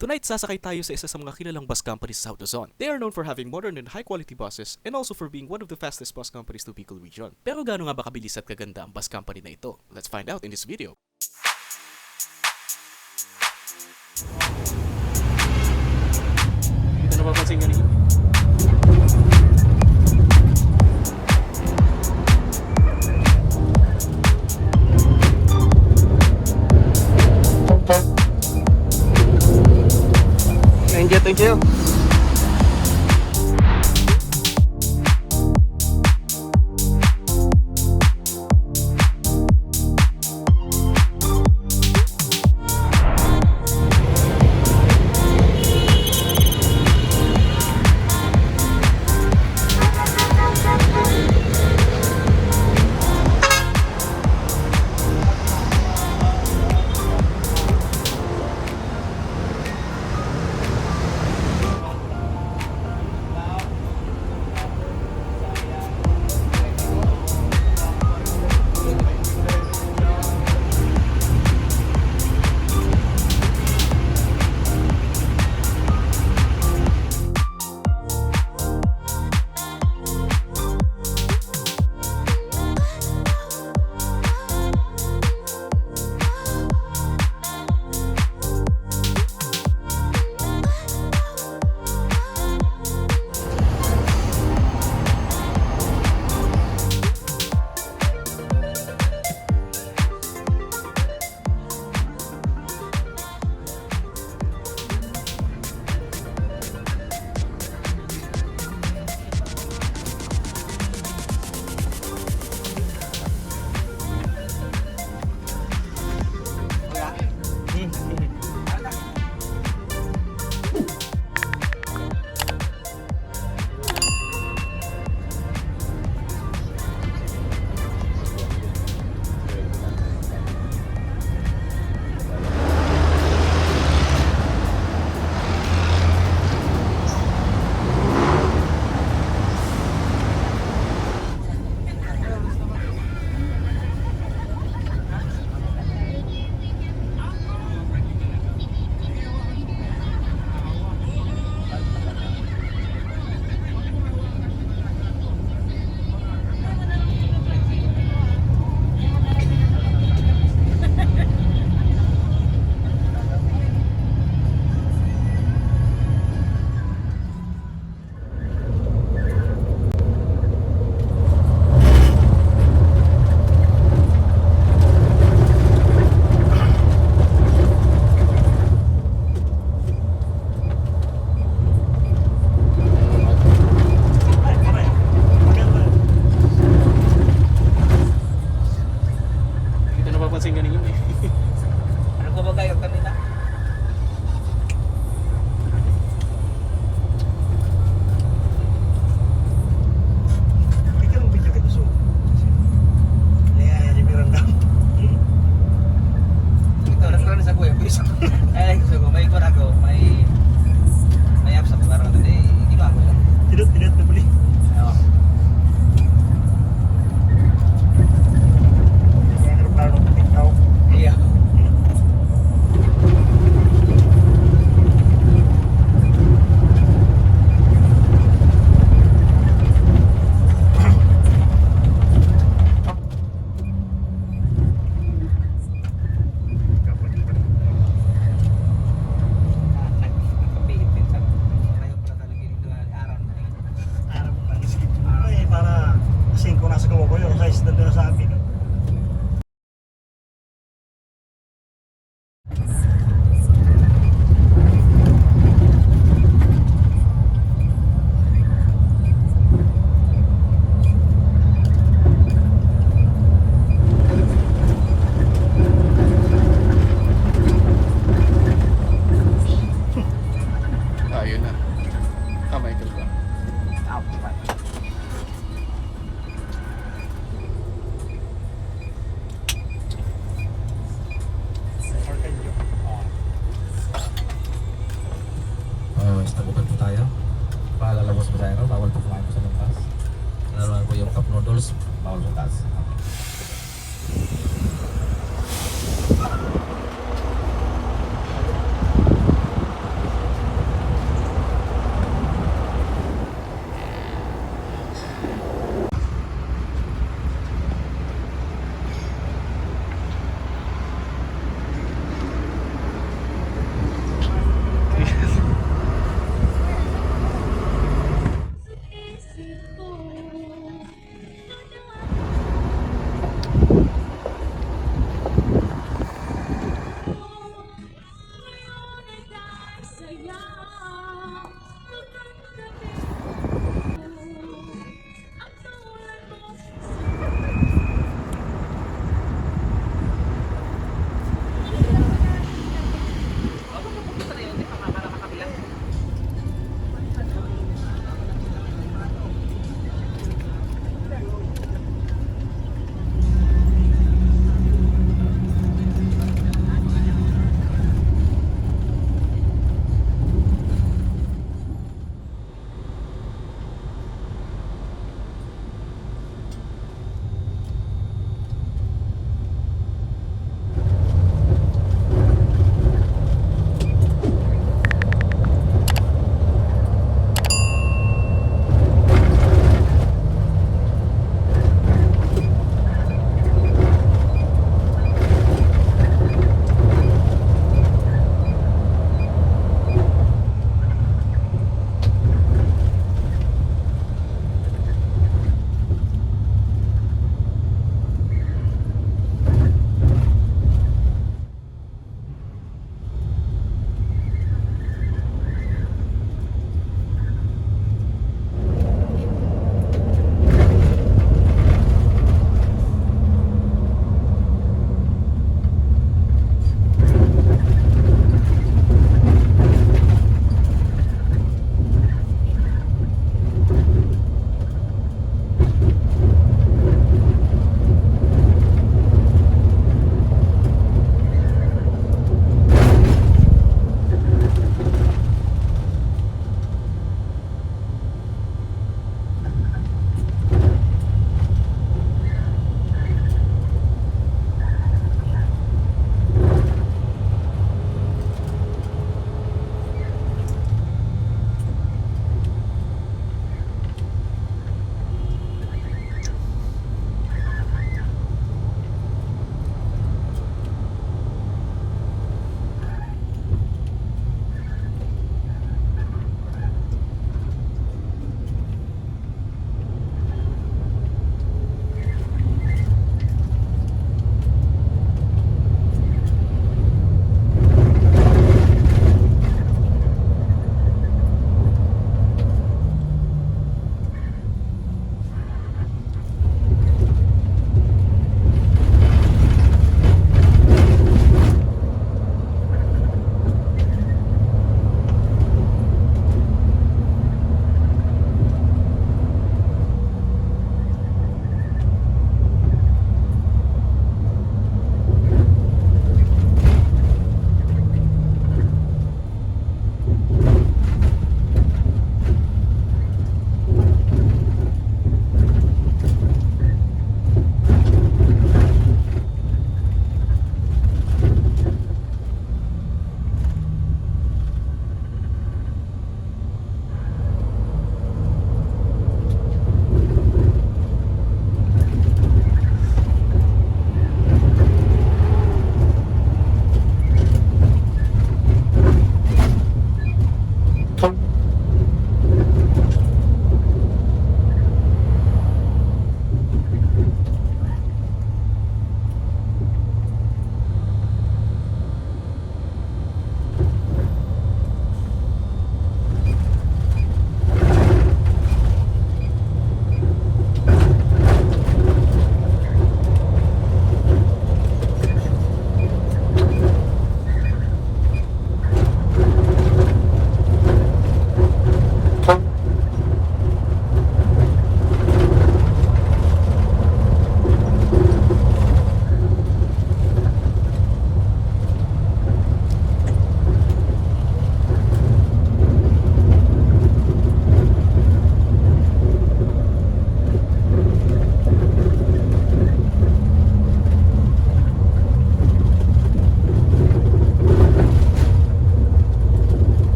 Tonight, sasakay tayo sa isa sa mga kilalang bus companies sa South Luzon. They are known for having modern and high-quality buses and also for being one of the fastest bus companies to Bicol region. Pero gaano nga ba kabilis at kaganda ang bus company na ito? Let's find out in this video. Ito napapansin nga niyo? Thank you. Napapansin ka ninyo eh. Ano ko ba kayo kanina? Ikaw ang video ka gusto. Di Miranda. Ito, nagkaroon sa kuya. Eh, gusto ko, may ikon ako. May apps ako. Parang ito, hindi ko ako yan. Tinot na buli. Oo. Iya. Para 5 nasa kawo ko yung size na doon sa akin. Ayun na. Michael ba? Tabukan po tayo. Palalabas po tayo, bawal po kumain po sa labas. Naroon po yung cup noodles, bawal po taas.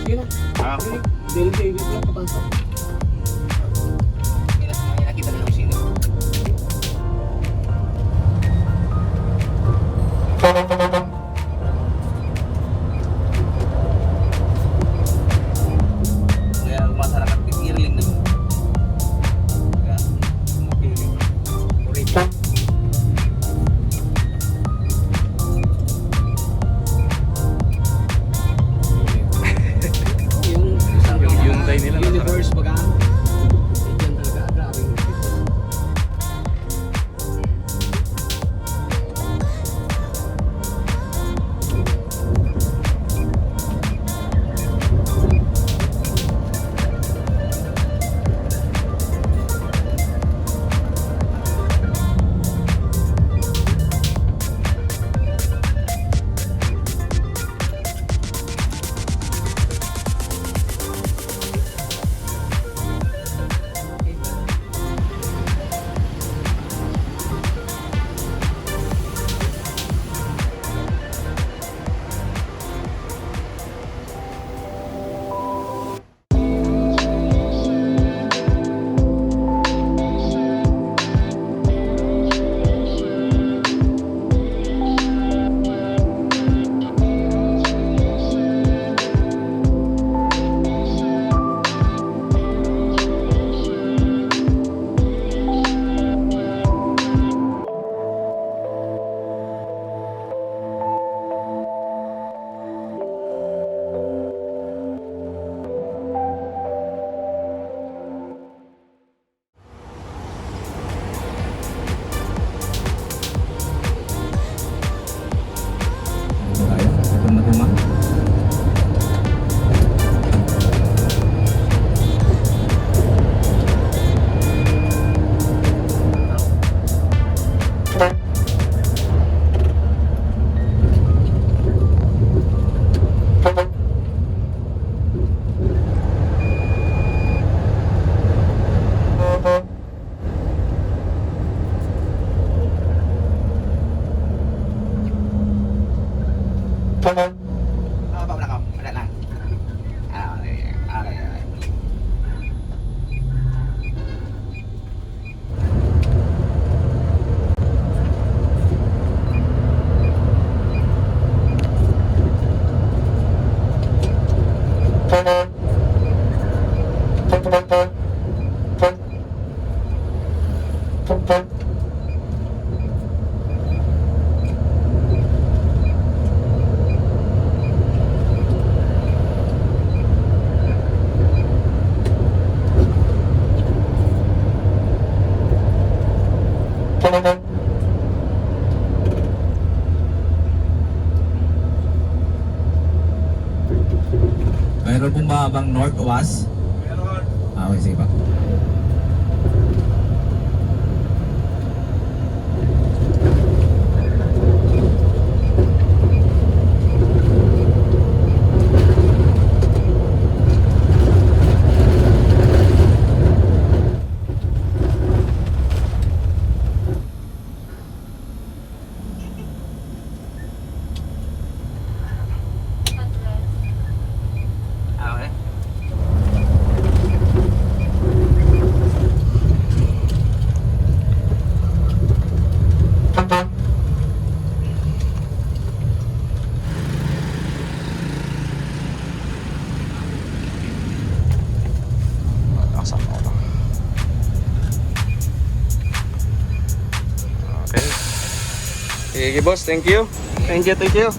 Yun o. Ah, Del David lang papasok. may nakita na yung sino. Kaya masarakat pipiling na yun. Kaya, mapiling. Original. Yung sabi Yung nga, Hyundai nila, Universe baga. Diyan talaga, grabe yung picture. Tayo, ito na tuma. Baba na ka. Wala lang. Okay. Mayroon pong babang north was? Meron. Okay, sige pa. Okay. Okay. Sige, boss. Thank you. Thank you, thank you.